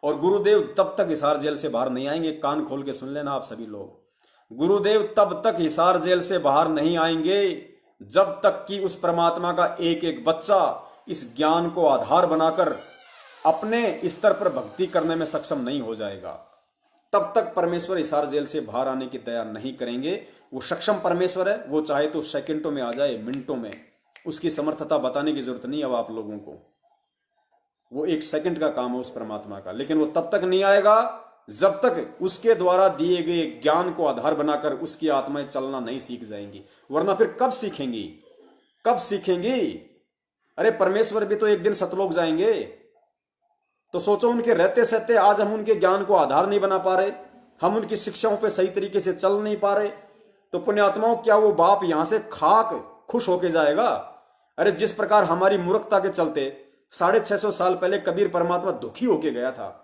और गुरुदेव तब तक हिसार जेल से बाहर नहीं आएंगे, कान खोल के सुन लेना आप सभी लोग। गुरुदेव तब तक हिसार जेल से बाहर नहीं आएंगे जब तक कि उस परमात्मा का एक एक बच्चा इस ज्ञान को आधार बनाकर अपने स्तर पर भक्ति करने में सक्षम नहीं हो जाएगा। तब तक परमेश्वर हिसार जेल से बाहर आने की दया नहीं करेंगे। वो सक्षम परमेश्वर है, वो चाहे तो सेकंडों में आ जाए, मिनटों में। उसकी समर्थता बताने की जरूरत नहीं है अब आप लोगों को, वो एक सेकंड का काम है उस परमात्मा का। लेकिन वो तब तक नहीं आएगा जब तक उसके द्वारा दिए गए ज्ञान को आधार बनाकर उसकी आत्माएं चलना नहीं सीख जाएंगी। वरना फिर कब सीखेंगी, कब सीखेंगी? अरे परमेश्वर भी तो एक दिन सतलोक जाएंगे। तो सोचो, उनके रहते सहते आज हम उनके ज्ञान को आधार नहीं बना पा रहे, हम उनकी शिक्षाओं पे सही तरीके से चल नहीं पा रहे, तो पुण्यात्माओं क्या वो बाप यहां से खाक खुश होके जाएगा? अरे जिस प्रकार हमारी मूर्खता के चलते 650 साल पहले कबीर परमात्मा दुखी होके गया था,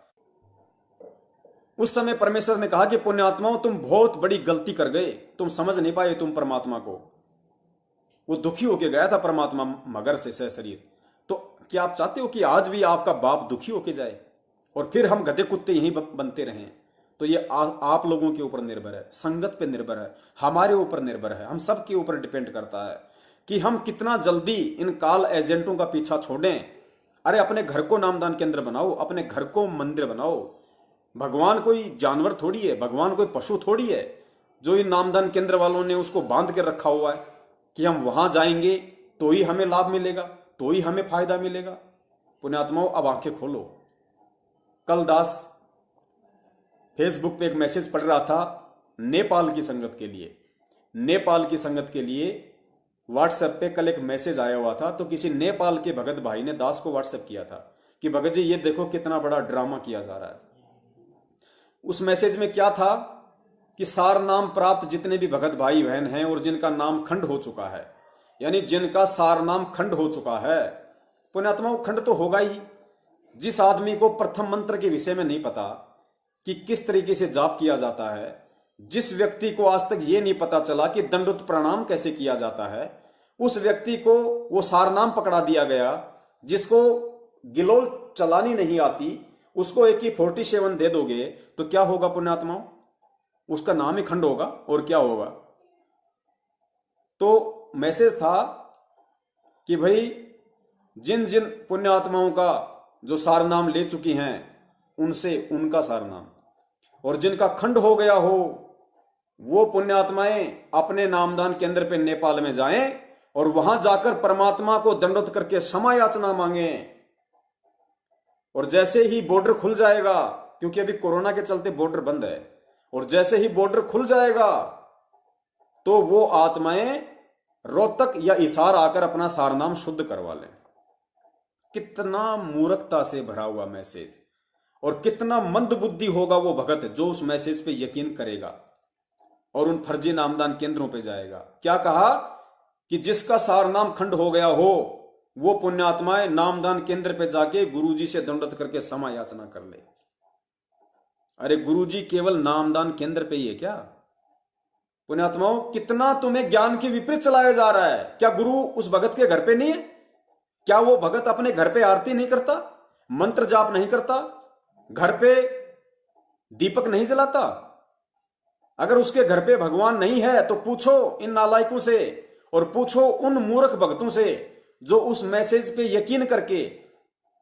उस समय परमेश्वर ने कहा कि पुण्यात्माओं तुम बहुत बड़ी गलती कर गए, तुम समझ नहीं पाए तुम परमात्मा को। वो दुखी होके गया था परमात्मा मगर से सशरीर। तो क्या आप चाहते हो कि आज भी आपका बाप दुखी होके जाए और फिर हम गधे कुत्ते यहीं बनते रहें? तो ये आप लोगों के ऊपर निर्भर है, संगत पे निर्भर है, हमारे ऊपर निर्भर है, हम सब के ऊपर डिपेंड करता है कि हम कितना जल्दी इन काल एजेंटों का पीछा छोड़ें। अरे अपने घर को नामदान केंद्र बनाओ, अपने घर को मंदिर बनाओ। भगवान कोई जानवर थोड़ी है, भगवान कोई पशु थोड़ी है जो इन नामदान केंद्र वालों ने उसको बांध के रखा हुआ है कि हम वहां जाएंगे तो ही हमें लाभ मिलेगा, तो ही हमें फायदा मिलेगा। पुण्यात्माओं अब आंखें खोलो। कल दास फेसबुक पे एक मैसेज पढ़ रहा था नेपाल की संगत के लिए। नेपाल की संगत के लिए व्हाट्सएप पे कल एक मैसेज आया हुआ था, तो किसी नेपाल के भगत भाई ने दास को व्हाट्सएप किया था कि भगत जी ये देखो कितना बड़ा ड्रामा किया जा रहा है। उस मैसेज में क्या था कि सार नाम प्राप्त जितने भी भगत भाई बहन हैं और जिनका नाम खंड हो चुका है, यानी जिनका सार नाम खंड हो चुका है, पुण्यात्माओं खंड तो होगा ही। जिस आदमी को प्रथम मंत्र के विषय में नहीं पता कि किस तरीके से जाप किया जाता है, जिस व्यक्ति को आज तक ये नहीं पता चला कि दंडोत प्रणाम कैसे किया जाता है, उस व्यक्ति को वो सारनाम पकड़ा दिया गया। जिसको गिलोल चलानी नहीं आती उसको AK-47 दे दोगे तो क्या होगा पुण्यात्माओं? उसका नाम ही खंड होगा और क्या होगा। तो मैसेज था कि भाई जिन जिन पुण्यात्माओं का जो सारनाम ले चुकी हैं उनसे उनका सारनाम, और जिनका खंड हो गया हो वो पुण्यात्माएं अपने नामदान केंद्र पे नेपाल में जाएं और वहां जाकर परमात्मा को दंडोत करके क्षमा याचना मांगे। और जैसे ही बॉर्डर खुल जाएगा, क्योंकि अभी कोरोना के चलते बॉर्डर बंद है, और जैसे ही बॉर्डर खुल जाएगा तो वो आत्माएं रोहतक या हिसार आकर अपना सारनाम शुद्ध करवा लें। कितना मूर्खता से भरा हुआ मैसेज, और कितना मंद बुद्धि होगा वो भगत जो उस मैसेज पे यकीन करेगा और उन फर्जी नामदान केंद्रों पे जाएगा। क्या कहा कि जिसका सारनाम खंड हो गया हो वो पुण्यात्माएं नामदान केंद्र पे जाके गुरुजी से दंडवत करके क्षमा याचना कर ले। अरे गुरुजी केवल नामदान केंद्र पे ही है क्या? पुण्यात्माओं कितना तुम्हें ज्ञान के विपरीत चलाया जा रहा है। क्या गुरु उस भगत के घर पे नहीं है? क्या वो भगत अपने घर पे आरती नहीं करता, मंत्र जाप नहीं करता, घर पे दीपक नहीं जलाता? अगर उसके घर पे भगवान नहीं है तो पूछो इन नालायकों से, और पूछो उन मूर्ख भक्तों से जो उस मैसेज पे यकीन करके,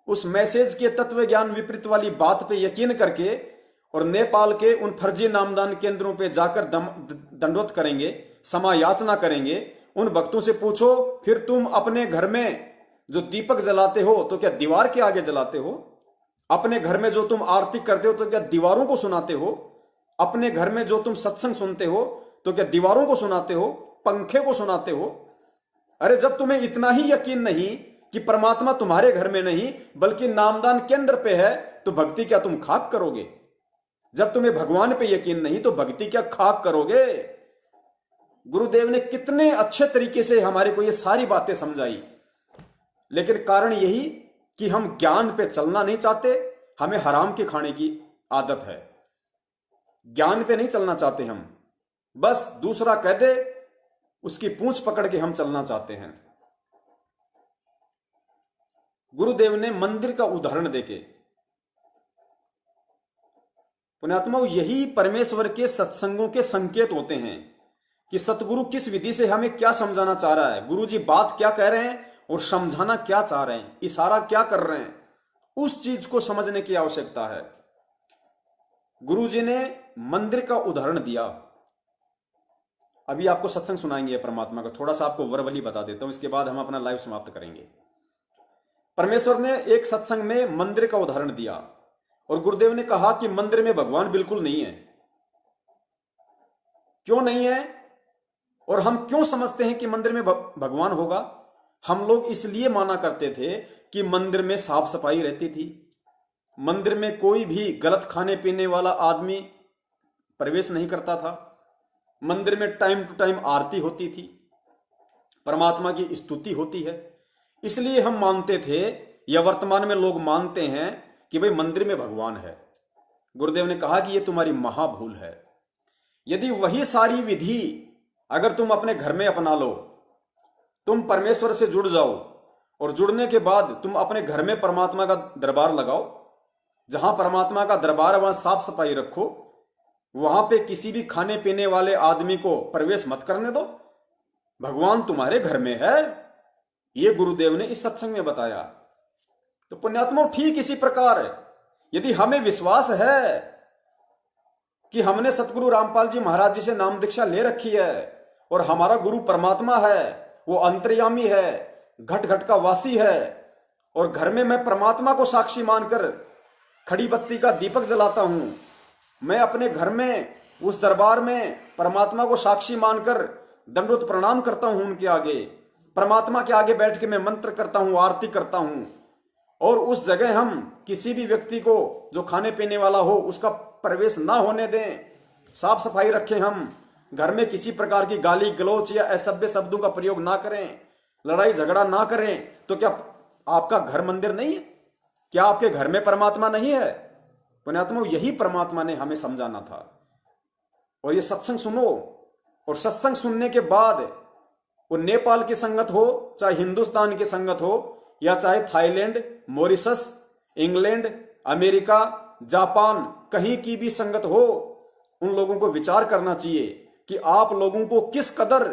उस मैसेज के तत्व ज्ञान विपरीत वाली बात पे यकीन करके और नेपाल के उन फर्जी नामदान केंद्रों पे जाकर दंडवत करेंगे, क्षमा याचना करेंगे। उन भक्तों से पूछो फिर तुम अपने घर में जो दीपक जलाते हो तो क्या दीवार के आगे जलाते हो? अपने घर में जो तुम आरती करते हो तो क्या दीवारों को सुनाते हो? अपने घर में जो तुम सत्संग सुनते हो तो क्या दीवारों को सुनाते हो, पंखे को सुनाते हो? अरे जब तुम्हें इतना ही यकीन नहीं कि परमात्मा तुम्हारे घर में नहीं बल्कि नामदान केंद्र पे है तो भक्ति क्या तुम खाक करोगे? जब तुम्हें भगवान पे यकीन नहीं तो भक्ति क्या खाक करोगे? गुरुदेव ने कितने अच्छे तरीके से हमारे को ये सारी बातें समझाई, लेकिन कारण यही कि हम ज्ञान पे चलना नहीं चाहते, हमें हराम के खाने की आदत है। ज्ञान पे नहीं चलना चाहते हम, बस दूसरा कह दे उसकी पूंछ पकड़ के हम चलना चाहते हैं। गुरुदेव ने मंदिर का उदाहरण देके पुण्यात्माओं, यही परमेश्वर के सत्संगों के संकेत होते हैं कि सतगुरु किस विधि से हमें क्या समझाना चाह रहा है, गुरु जी बात क्या कह रहे हैं और समझाना क्या चाह रहे हैं, इशारा क्या कर रहे हैं, उस चीज को समझने की आवश्यकता है। गुरु जी ने मंदिर का उदाहरण दिया। अभी आपको सत्संग सुनाएंगे परमात्मा का, थोड़ा सा आपको वर्बली बता देता हूं, इसके बाद हम अपना लाइव समाप्त करेंगे। परमेश्वर ने एक सत्संग में मंदिर का उदाहरण दिया और गुरुदेव ने कहा कि मंदिर में भगवान बिल्कुल नहीं है। क्यों नहीं है और हम क्यों समझते हैं कि मंदिर में भगवान होगा? हम लोग इसलिए माना करते थे कि मंदिर में साफ सफाई रहती थी, मंदिर में कोई भी गलत खाने पीने वाला आदमी प्रवेश नहीं करता था, मंदिर में टाइम टू टाइम आरती होती थी, परमात्मा की स्तुति होती है। इसलिए हम मानते थे, या वर्तमान में लोग मानते हैं कि भाई मंदिर में भगवान है। गुरुदेव ने कहा कि यह तुम्हारी महाभूल है। यदि वही सारी विधि अगर तुम अपने घर में अपना लो, तुम परमेश्वर से जुड़ जाओ और जुड़ने के बाद तुम अपने घर में परमात्मा का दरबार लगाओ, जहां परमात्मा का दरबार है वहां साफ सफाई रखो, वहां पे किसी भी खाने पीने वाले आदमी को प्रवेश मत करने दो, भगवान तुम्हारे घर में है। ये गुरुदेव ने इस सत्संग में बताया। तो पुण्यात्माओं, ठीक इसी प्रकार यदि हमें विश्वास है कि हमने सतगुरु रामपाल जी महाराज जी से नाम दीक्षा ले रखी है और हमारा गुरु परमात्मा है, वो अंतर्यामी है, घट घट का वासी है, और घर में मैं परमात्मा को साक्षी मानकर खड़ी बत्ती का दीपक जलाता हूं, मैं अपने घर में उस दरबार में परमात्मा को साक्षी मानकर दंडवत प्रणाम करता हूं उनके आगे, परमात्मा के आगे बैठ के मैं मंत्र करता हूं, आरती करता हूं, और उस जगह हम किसी भी व्यक्ति को जो खाने पीने वाला हो उसका प्रवेश ना होने दें, साफ सफाई रखें, हम घर में किसी प्रकार की गाली गलौच या असभ्य शब्दों का प्रयोग ना करें, लड़ाई झगड़ा ना करें, तो क्या आपका घर मंदिर नहीं है? क्या आपके घर में परमात्मा नहीं है? पुण्यात्माओं, यही परमात्मा ने हमें समझाना था। और ये सत्संग सुनो, और सत्संग सुनने के बाद वो नेपाल की संगत हो, चाहे हिंदुस्तान की संगत हो, या चाहे Thailand, Mauritius, England, America, Japan, कहीं की भी संगत हो, उन लोगों को विचार करना चाहिए कि आप लोगों को किस कदर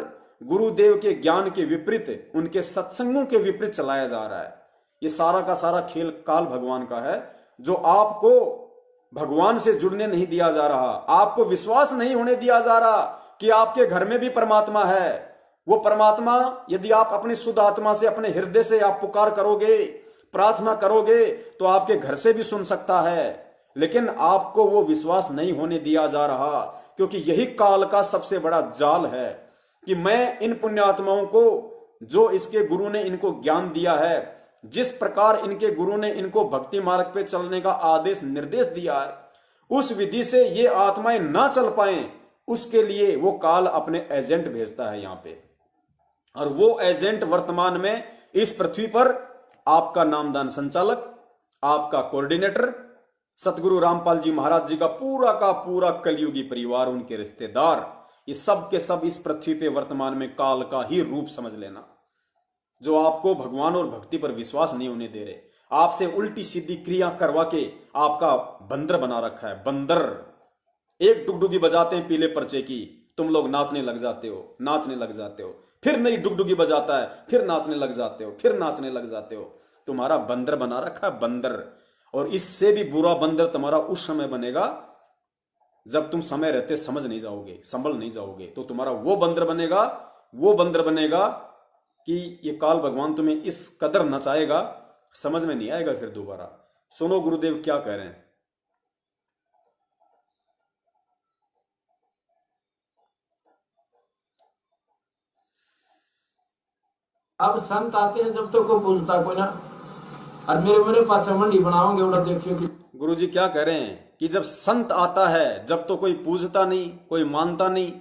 गुरुदेव के ज्ञान के विपरीत, उनके सत्संगों के विपरीत चलाया जा रहा है। ये सारा का सारा खेल काल भगवान का है, जो आपको भगवान से जुड़ने नहीं दिया जा रहा, आपको विश्वास नहीं होने दिया जा रहा कि आपके घर में भी परमात्मा है। वो परमात्मा यदि आप अपनी शुद्ध आत्मा से, अपने हृदय से आप पुकार करोगे, प्रार्थना करोगे, तो आपके घर से भी सुन सकता है। लेकिन आपको वो विश्वास नहीं होने दिया जा रहा, क्योंकि यही काल का सबसे बड़ा जाल है कि मैं इन पुण्यात्माओं को, जो इसके गुरु ने इनको ज्ञान दिया है, जिस प्रकार इनके गुरु ने इनको भक्ति मार्ग पे चलने का आदेश निर्देश दिया है, उस विधि से ये आत्माएं ना चल पाए, उसके लिए वो काल अपने एजेंट भेजता है यहाँ पे। और वो एजेंट वर्तमान में इस पृथ्वी पर आपका नामदान संचालक, आपका कोऑर्डिनेटर, सतगुरु रामपाल जी महाराज जी का पूरा कलयुगी परिवार, उनके रिश्तेदार, ये सब के सब इस पृथ्वी पे वर्तमान में काल का ही रूप समझ लेना, जो आपको भगवान और भक्ति पर विश्वास नहीं होने दे रहे, आपसे उल्टी सीधी क्रिया करवा के आपका बंदर बना रखा है। बंदर एक डुगडुगी बजाते हैं पीले पर्चे की, तुम लोग नाचने लग जाते हो, नाचने लग जाते हो, फिर नई डुगडुगी बजाता है, फिर नाचने लग जाते हो, फिर नाचने लग जाते हो। तुम्हारा बंदर बना रखा है, बंदर। और इससे भी बुरा बंदर तुम्हारा उस समय बनेगा जब तुम समय रहते समझ नहीं जाओगे, संभल नहीं जाओगे, तो तुम्हारा वो बंदर बनेगा कि ये काल भगवान तुम्हें इस कदर नचाएगा, समझ में नहीं आएगा फिर दोबारा। सुनो गुरुदेव क्या कह रहे हैं। अब संत आते हैं जब तो कोई पूछता कोई ना, और मेरे पास मंडी बनाओगे उड़ा देखियो कि गुरु जी क्या कह रहे हैं कि जब संत आता है जब तो कोई पूजता नहीं, कोई मानता नहीं।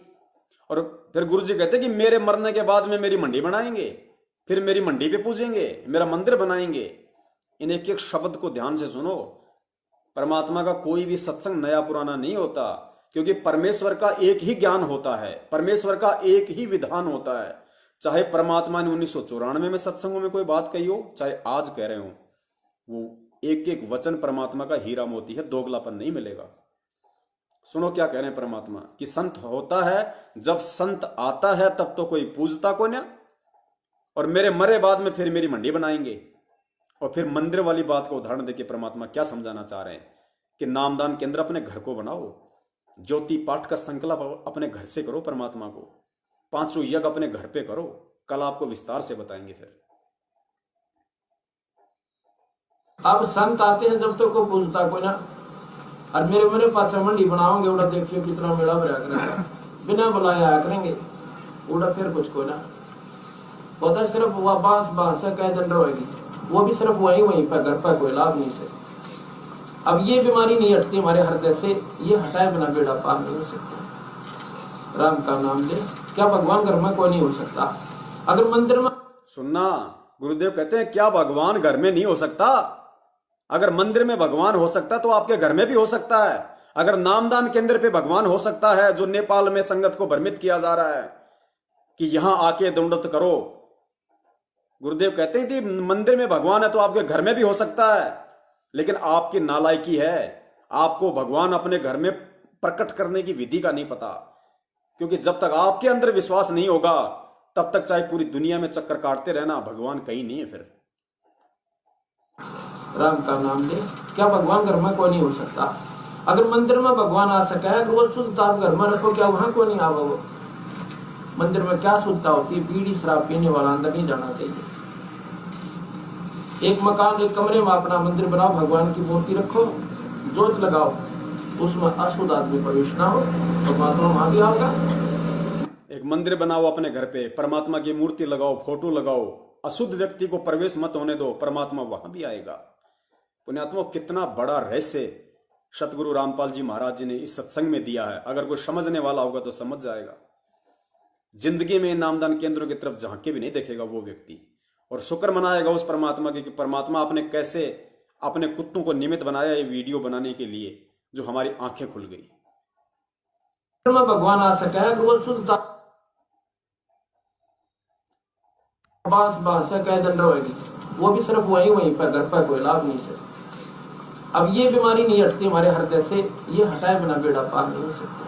और फिर गुरु जी कहते हैं कि मेरे मरने के बाद में मेरी मंडी बनाएंगे, फिर मेरी मंडी पे पूजेंगे, मेरा मंदिर बनाएंगे। इन एक एक शब्द को ध्यान से सुनो। परमात्मा का कोई भी सत्संग नया पुराना नहीं होता, क्योंकि परमेश्वर का एक ही ज्ञान होता है, परमेश्वर का एक ही विधान होता है। चाहे परमात्मा ने 1994 में सत्संगों में कोई बात कही हो, चाहे आज कह रहे हो, वो एक एक वचन परमात्मा का हीरा मोती है, दोगलापन नहीं मिलेगा। सुनो क्या कह रहे हैं परमात्मा कि संत होता है जब संत आता है तब तो कोई पूजता को ना, और मेरे मरे बाद में फिर मेरी मंडी बनाएंगे। और फिर मंदिर वाली बात को उदाहरण देके परमात्मा क्या समझाना चाह रहे हैं कि नामदान केंद्र अपने घर को बनाओ, ज्योति पाठ का संकल्प अपने घर से करो, परमात्मा को पांचों यज्ञ अपने घर पे करो। कल आपको विस्तार से बताएंगे। फिर अब संत आते हैं जब तक को पूछता कोई ना, और मेरे पाचा मंडी बनाओगे उड़ा देखिए कितना मेला भरा करेगा, बिना बुलाए आया करेंगे उड़ा, फिर कुछ कोई ना होता, सिर्फ वह बांस से कह दंड होगी, वो भी सिर्फ वहीं पर घर पर, कोई लाभ नहीं से। अब ये बीमारी नहीं हटती हमारे हृदय से, ये हटाए बिना बेड़ा पार नहीं हो सकता। राम का नाम ले, क्या भगवान घर में कोई नहीं हो सकता? अगर मंदिर में सुनना, गुरुदेव कहते हैं क्या भगवान घर में नहीं हो सकता? अगर मंदिर में भगवान हो सकता तो आपके घर में भी हो सकता है। अगर नामदान केंद्र पे भगवान हो सकता है, जो नेपाल में संगत को भ्रमित किया जा रहा है कि यहां आके दंडवत करो, गुरुदेव कहते हैं कि मंदिर में भगवान है तो आपके घर में भी हो सकता है। लेकिन आपकी नालायकी है, आपको भगवान अपने घर में प्रकट करने की विधि का नहीं पता। क्योंकि जब तक आपके अंदर विश्वास नहीं होगा तब तक चाहे पूरी दुनिया में चक्कर काटते रहना, भगवान कहीं नहीं है। फिर राम का नाम ले, क्या भगवान घर में कोई नहीं हो सकता? अगर मंदिर में भगवान आ सका है, अगर वो शुद्धता आप घर में रखो, क्या वहां कोई नहीं आवा? वो मंदिर में क्या शुद्धता होती है? बीड़ी शराब पीने वाला अंदर नहीं जाना चाहिए। एक मकान, एक कमरे में अपना मंदिर बनाओ, भगवान की मूर्ति रखो, जोत लगाओ, उसमें अशुद्ध आदमी प्रवेश ना हो, परमात्मा वहां भी आएगा। एक मंदिर बनाओ अपने घर पे, परमात्मा की मूर्ति लगाओ, फोटो लगाओ, अशुद्ध व्यक्ति को प्रवेश मत होने दो, परमात्मा वहां भी आएगा। पुण्यात्मा, कितना बड़ा रहस्य सतगुरु रामपाल जी महाराज जी ने इस सत्संग में दिया है। अगर कोई समझने वाला होगा तो समझ जाएगा। जिंदगी में नामदान केंद्रों की तरफ झांके भी नहीं देखेगा वो व्यक्ति, और शुक्र मनाएगा उस परमात्मा के कि परमात्मा आपने कैसे अपने कुत्तों को निमित्त बनाया ये वीडियो बनाने के लिए, जो हमारी आंखें खुल गई। भगवान आ सका है, वो शुद्धता बांस से कह दंड होगी, वो भी सिर्फ वहीं पर घर पर, कोई लाभ नहीं से। अब ये बीमारी नहीं हटती हमारे हृदय से, ये हटाए बिना बेड़ा पार नहीं हो सकता।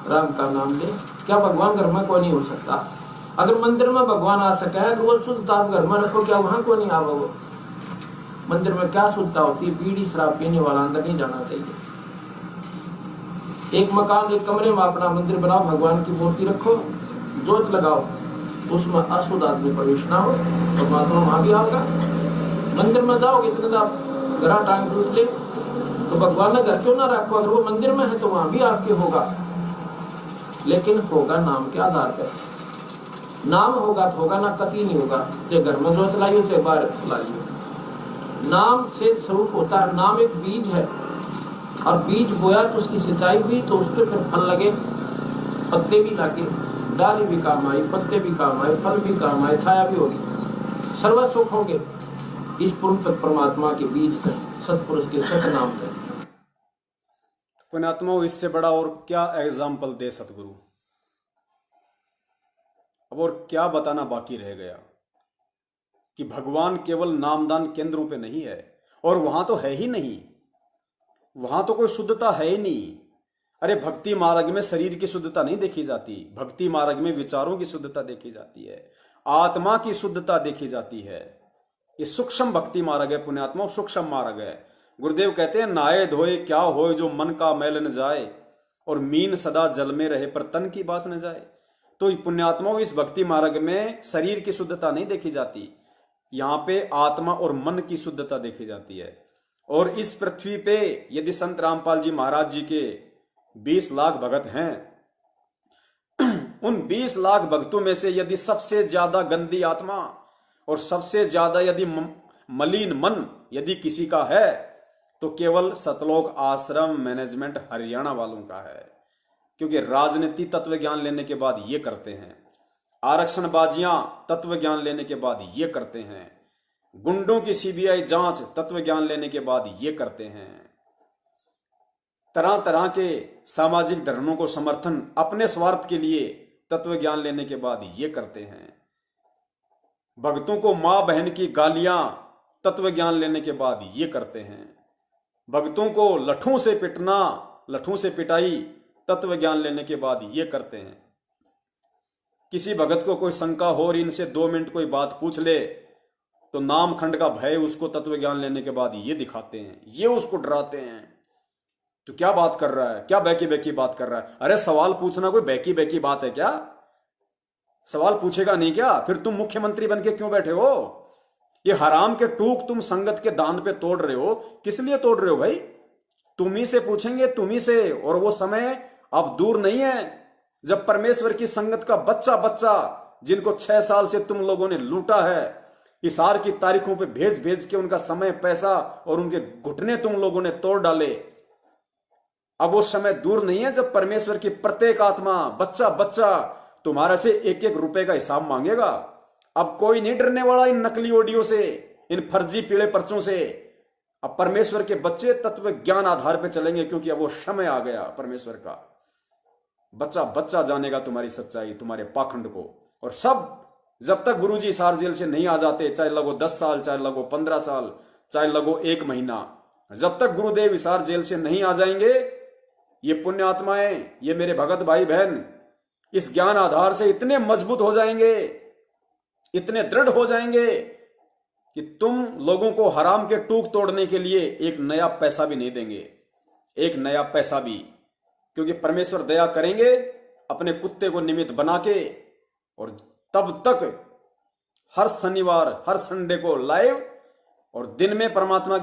राम का नाम ले, क्या भगवान घर में कोई नहीं हो सकता? अगर मंदिर में भगवान आ सका है, अगर वो शुद्धता आप घर में रखो, क्या वहां कोई नहीं आवा? वो मंदिर में क्या शुद्धता होती है? बीड़ी शराब पीने वाला अंदर नहीं जाना चाहिए। एक मकान, एक कमरे में अपना मंदिर बनाओ, भगवान की मूर्ति रखो, जोत लगाओ, उसमें अशुद्ध आदमी प्रवेश ना हो, परमात्मा वहां भी आएगा। मंदिर में जाओगे इतने आप घरा टांग टूट ले, तो भगवान ने घर क्यों ना रखो? अगर वो मंदिर में है तो वहां भी आपके होगा, लेकिन होगा नाम के आधार पर। नाम होगा तो होगा, ना कति नहीं होगा। चाहे घर में जोत लाइयो, चाहे बाहर लाइयो, नाम से स्वरूप होता है। नाम एक बीज है, और बीज बोया तो उसकी सिंचाई हुई तो उसके फिर फल लगे, पत्ते भी लगे, डाली भी काम आई, पत्ते भी काम आए, फल भी काम आए, छाया भी होगी, सर्व सुख होंगे। इस पूर्ण तक परमात्मा के बीज तक, सतपुरुष के सत नाम तक। पुण्यात्मा, इससे बड़ा और क्या एग्जाम्पल दे सतगुरु? अब और क्या बताना बाकी रह गया कि भगवान केवल नामदान केंद्रों पे नहीं है, और वहां तो है ही नहीं, वहां तो कोई शुद्धता है ही नहीं। अरे भक्ति मार्ग में शरीर की शुद्धता नहीं देखी जाती, भक्ति मार्ग में विचारों की शुद्धता देखी जाती है, आत्मा की शुद्धता देखी जाती है। ये सूक्ष्म भक्ति मार्ग है पुण्यात्मा, सूक्ष्म मार्ग है। गुरुदेव कहते हैं नहाए धोए क्या होए जो मन का मैल न जाए, और मीन सदा जल में रहे पर तन की बास न जाए। तो पुण्यात्मा, इस भक्ति मार्ग में शरीर की शुद्धता नहीं देखी जाती, यहाँ पे आत्मा और मन की शुद्धता देखी जाती है। और इस पृथ्वी पे यदि संत रामपाल जी महाराज जी के 20 लाख भगत हैं, उन 20 लाख भक्तों में से यदि सबसे ज्यादा गंदी आत्मा और सबसे ज्यादा यदि मलिन मन यदि किसी का है, तो केवल सतलोक आश्रम मैनेजमेंट हरियाणा वालों का है। क्योंकि राजनीति तत्व ज्ञान लेने के बाद ये करते हैं, आरक्षणबाजियां तत्व ज्ञान लेने के बाद ये करते हैं, गुंडों की सीबीआई जांच तत्व ज्ञान लेने के बाद ये करते हैं, तरह तरह के सामाजिक धर्मों को समर्थन अपने स्वार्थ के लिए तत्व ज्ञान लेने के बाद ये करते हैं, भक्तों को मां बहन की गालियां तत्व ज्ञान लेने के बाद ये करते हैं, भक्तों को लठों से पिटना, लठों से पिटाई तत्व ज्ञान लेने के बाद ये करते हैं। किसी भगत को कोई शंका हो और इनसे 2 मिनट कोई बात पूछ ले तो नाम खंड का भय उसको तत्व ज्ञान लेने के बाद ये दिखाते हैं, ये उसको डराते हैं। तो क्या बात कर रहा है, क्या बैकी बैकी बात कर रहा है? अरे सवाल पूछना कोई बैकी बैकी बात है क्या? सवाल पूछेगा नहीं क्या? फिर तुम मुख्यमंत्री बन के क्यों बैठे हो? ये हराम के टूक तुम संगत के दान पे तोड़ रहे हो, किस लिए तोड़ रहे हो भाई? तुम ही से पूछेंगे, तुम ही से। और वो समय अब दूर नहीं है जब परमेश्वर की संगत का बच्चा बच्चा जिनको 6 साल से तुम लोगों ने लूटा है, इशार की तारीखों पे भेज भेज के उनका समय, पैसा और उनके घुटने तुम लोगों ने तोड़ डाले। अब वो समय दूर नहीं है जब परमेश्वर की प्रत्येक आत्मा, बच्चा बच्चा तुम्हारा से 1-1 रुपए का हिसाब मांगेगा। अब कोई नहीं डरने वाला इन नकली ऑडियो से, इन फर्जी पीले पर्चों से। अब परमेश्वर के बच्चे तत्व ज्ञान आधार पे चलेंगे, क्योंकि अब वो समय आ गया परमेश्वर का। बच्चा बच्चा जानेगा तुम्हारी सच्चाई, तुम्हारे पाखंड को। और सब जब तक गुरुजी हिसार जेल से नहीं आ जाते, चाहे लगो 10 साल, चाहे लगो 15 साल, चाहे लगो 1 महीना, जब तक गुरुदेव हिसार जेल से नहीं आ जाएंगे, ये पुण्य आत्माएं, ये मेरे भगत भाई बहन इस ज्ञान आधार से इतने मजबूत हो जाएंगे, इतने दृढ़ हो जाएंगे कि तुम लोगों को हराम के टूक तोड़ने के लिए एक नया पैसा भी नहीं देंगे, एक नया पैसा भी। क्योंकि परमेश्वर दया करेंगे अपने कुत्ते को निमित्त बना के। और तब तक हर शनिवार, हर संडे को लाइव, और दिन में परमात्मा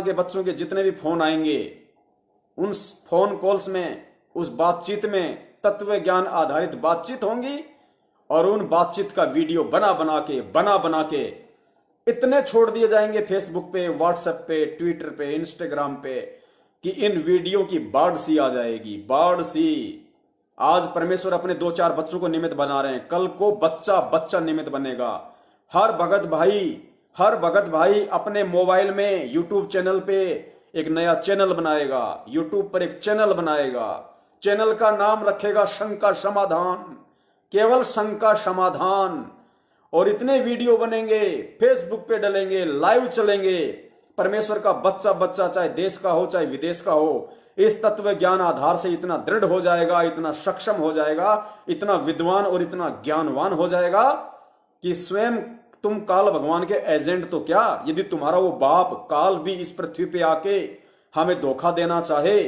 के बच्चों के जितने भी फोन आएंगे, उन फोन कॉल्स में, उस बातचीत में तत्व ज्ञान आधारित बातचीत होंगी। और उन बातचीत का वीडियो बना बना के इतने छोड़ दिए जाएंगे फेसबुक पे, व्हाट्सएप पे, ट्विटर पे, इंस्टाग्राम पे, कि इन वीडियो की बाढ़ सी आ जाएगी, बाढ़ सी। आज परमेश्वर अपने 2-4 बच्चों को निमित्त बना रहे हैं, कल को बच्चा बच्चा निमित्त बनेगा। हर भगत भाई अपने मोबाइल में यूट्यूब चैनल पे एक नया चैनल बनाएगा, यूट्यूब पर एक चैनल बनाएगा। चैनल का नाम रखेगा शंका समाधान, केवल शंका समाधान। और इतने वीडियो बनेंगे, फेसबुक पे डलेंगे, लाइव चलेंगे। परमेश्वर का बच्चा बच्चा, चाहे देश का हो चाहे विदेश का हो, इस तत्व ज्ञान आधार से इतना दृढ़ हो जाएगा, इतना सक्षम हो जाएगा, इतना विद्वान और इतना ज्ञानवान हो जाएगा कि स्वयं तुम काल भगवान के एजेंट तो क्या, यदि तुम्हारा वो बाप काल भी इस पृथ्वी पे आके हमें धोखा देना चाहे,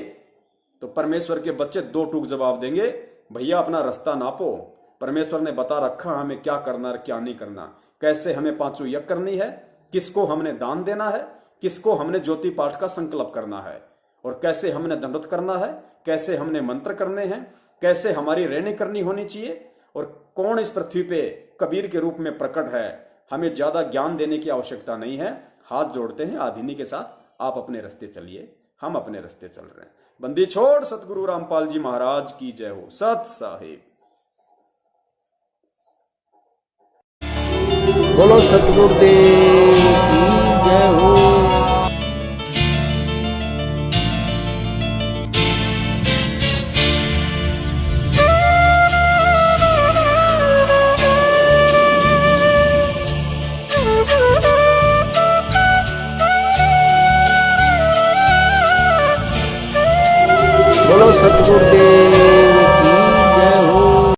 तो परमेश्वर के बच्चे 2 टूक जवाब देंगे, भैया अपना रास्ता नापो। परमेश्वर ने बता रखा हमें क्या करना और क्या नहीं करना, कैसे हमें 5 यज्ञ करनी है, किसको हमने दान देना है, किसको हमने ज्योति पाठ का संकल्प करना है, और कैसे हमने दंडवत करना है, कैसे हमने मंत्र करने हैं, कैसे हमारी रहनी करनी होनी चाहिए, और कौन इस पृथ्वी पे कबीर के रूप में प्रकट है। हमें ज्यादा ज्ञान देने की आवश्यकता नहीं है। हाथ जोड़ते हैं आधिनी के साथ, आप अपने रास्ते चलिए, हम अपने रास्ते चल रहे हैं। बंदी छोड़ सतगुरु रामपाल जी महाराज की जय हो। सत साहिब बोलो, सतगुरुदेव की जय हो।